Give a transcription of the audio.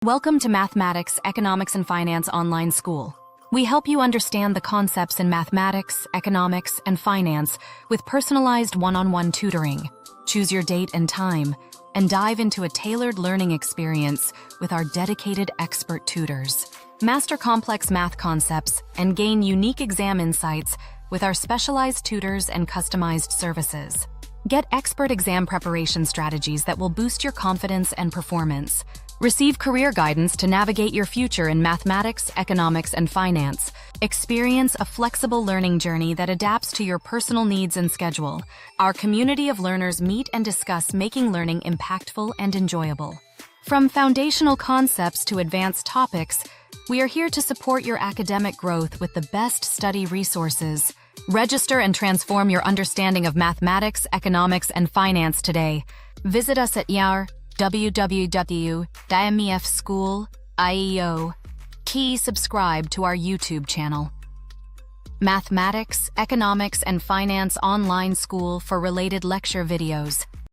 Welcome to Mathematics, Economics, and Finance Online School. We help you understand the concepts in mathematics, economics, and finance with personalized one-on-one tutoring. Choose your date and time, and dive into a tailored learning experience with our dedicated expert tutors. Master complex math concepts and gain unique exam insights with our specialized tutors and customized services. Get expert exam preparation strategies that will boost your confidence and performance. Receive career guidance to navigate your future in mathematics, economics, and finance. Experience a flexible learning journey that adapts to your personal needs and schedule. Our community of learners meet and discuss making learning impactful and enjoyable. From foundational concepts to advanced topics, we are here to support your academic growth with the best study resources. Register and transform your understanding of mathematics, economics, and finance today. Visit us at www.mefschool.io. Subscribe to our YouTube channel. Mathematics, Economics, and Finance Online School for related lecture videos.